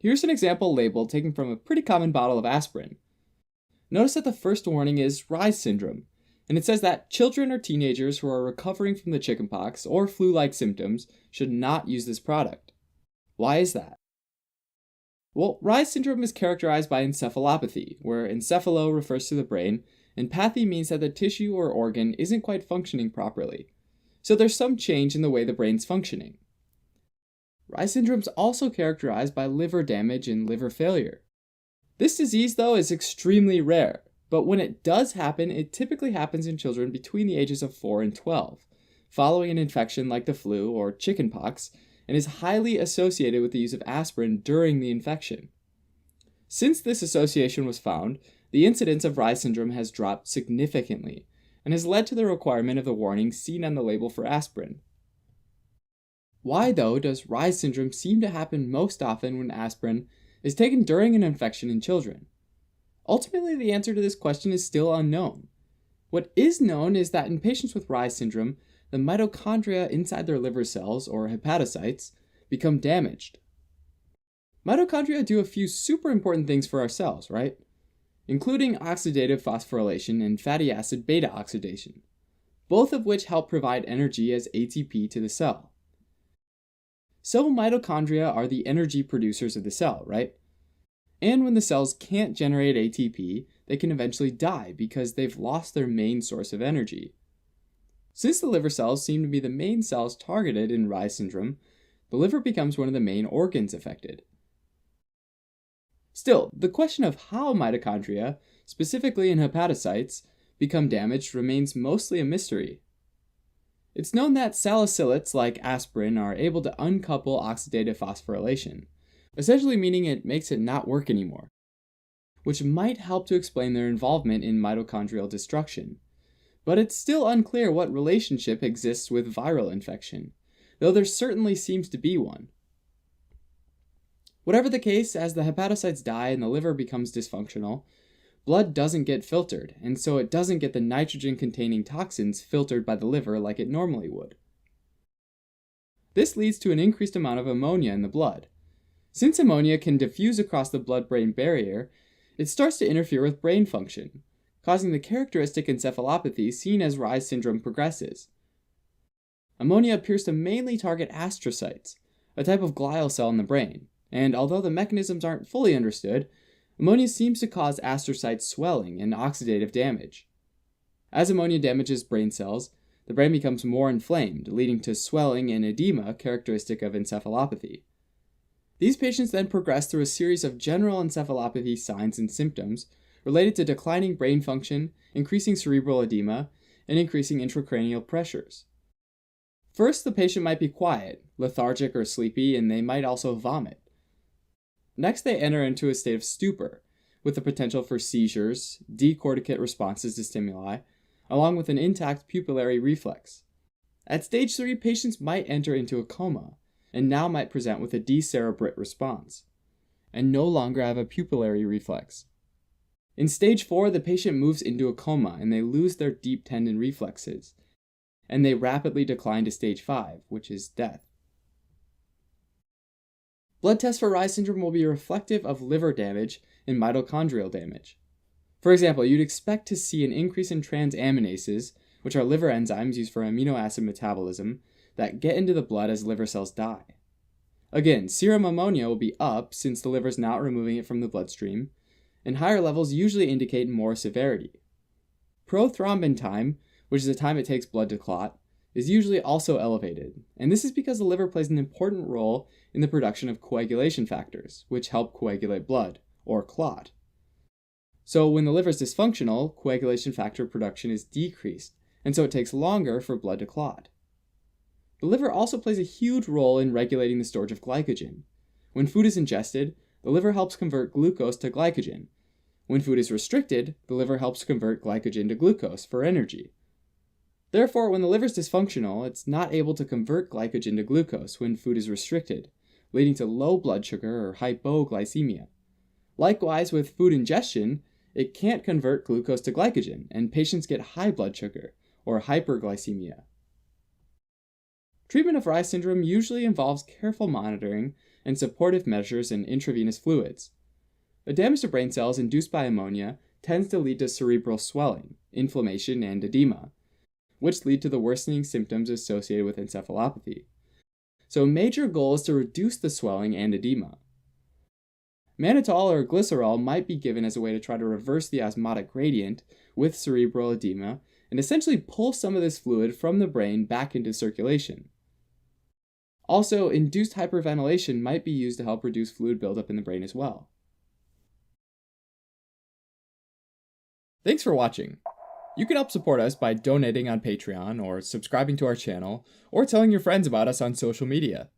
Here's an example label taken from a pretty common bottle of aspirin. Notice that the first warning is Reye syndrome, and it says that children or teenagers who are recovering from the chickenpox or flu-like symptoms should not use this product. Why is that? Well, Reye syndrome is characterized by encephalopathy, where encephalo refers to the brain, and pathy means that the tissue or organ isn't quite functioning properly. So there's some change in the way the brain's functioning. Reye syndrome is also characterized by liver damage and liver failure. This disease, though, is extremely rare, but when it does happen, it typically happens in children between the ages of 4 and 12, following an infection like the flu or chickenpox, and is highly associated with the use of aspirin during the infection. Since this association was found, the incidence of Reye syndrome has dropped significantly, and has led to the requirement of the warning seen on the label for aspirin. Why, though, does Reye syndrome seem to happen most often when aspirin is taken during an infection in children? Ultimately, the answer to this question is still unknown. What is known is that in patients with Reye syndrome, the mitochondria inside their liver cells, or hepatocytes, become damaged. Mitochondria do a few super important things for our cells, right? Including oxidative phosphorylation and fatty acid beta oxidation, both of which help provide energy as ATP to the cell. So mitochondria are the energy producers of the cell, right? And when the cells can't generate ATP, they can eventually die because they've lost their main source of energy. Since the liver cells seem to be the main cells targeted in Reye syndrome, the liver becomes one of the main organs affected. Still, the question of how mitochondria, specifically in hepatocytes, become damaged remains mostly a mystery. It's known that salicylates like aspirin are able to uncouple oxidative phosphorylation, essentially meaning it makes it not work anymore, which might help to explain their involvement in mitochondrial destruction. But it's still unclear what relationship exists with viral infection, though there certainly seems to be one. Whatever the case, as the hepatocytes die and the liver becomes dysfunctional, blood doesn't get filtered, and so it doesn't get the nitrogen-containing toxins filtered by the liver like it normally would. This leads to an increased amount of ammonia in the blood. Since ammonia can diffuse across the blood-brain barrier, it starts to interfere with brain function, causing the characteristic encephalopathy seen as Reye syndrome progresses. Ammonia appears to mainly target astrocytes, a type of glial cell in the brain, and although the mechanisms aren't fully understood, ammonia seems to cause astrocyte swelling and oxidative damage. As ammonia damages brain cells, the brain becomes more inflamed, leading to swelling and edema characteristic of encephalopathy. These patients then progress through a series of general encephalopathy signs and symptoms related to declining brain function, increasing cerebral edema, and increasing intracranial pressures. First, the patient might be quiet, lethargic, or sleepy, and they might also vomit. Next, they enter into a state of stupor, with the potential for seizures, decorticate responses to stimuli, along with an intact pupillary reflex. At stage 3, patients might enter into a coma, and now might present with a decerebrate response, and no longer have a pupillary reflex. In stage 4, the patient moves into a coma and they lose their deep tendon reflexes, and they rapidly decline to stage 5, which is death. Blood tests for Reye syndrome will be reflective of liver damage and mitochondrial damage. For example, you'd expect to see an increase in transaminases, which are liver enzymes used for amino acid metabolism, that get into the blood as liver cells die. Again, serum ammonia will be up since the liver is not removing it from the bloodstream, and higher levels usually indicate more severity. Prothrombin time, which is the time it takes blood to clot, is usually also elevated, and this is because the liver plays an important role in the production of coagulation factors, which help coagulate blood, or clot. So when the liver is dysfunctional, coagulation factor production is decreased, and so it takes longer for blood to clot. The liver also plays a huge role in regulating the storage of glycogen. When food is ingested, the liver helps convert glucose to glycogen. When food is restricted, the liver helps convert glycogen to glucose for energy. Therefore, when the liver is dysfunctional, it's not able to convert glycogen to glucose when food is restricted, leading to low blood sugar or hypoglycemia. Likewise, with food ingestion, it can't convert glucose to glycogen, and patients get high blood sugar or hyperglycemia. Treatment of Reye syndrome usually involves careful monitoring and supportive measures in intravenous fluids. The damage to brain cells induced by ammonia tends to lead to cerebral swelling, inflammation, and edema, which lead to the worsening symptoms associated with encephalopathy. So a major goal is to reduce the swelling and edema. Mannitol or glycerol might be given as a way to try to reverse the osmotic gradient with cerebral edema and essentially pull some of this fluid from the brain back into circulation. Also, induced hyperventilation might be used to help reduce fluid buildup in the brain as well. Thanks for watching. You can help support us by donating on Patreon or subscribing to our channel or telling your friends about us on social media.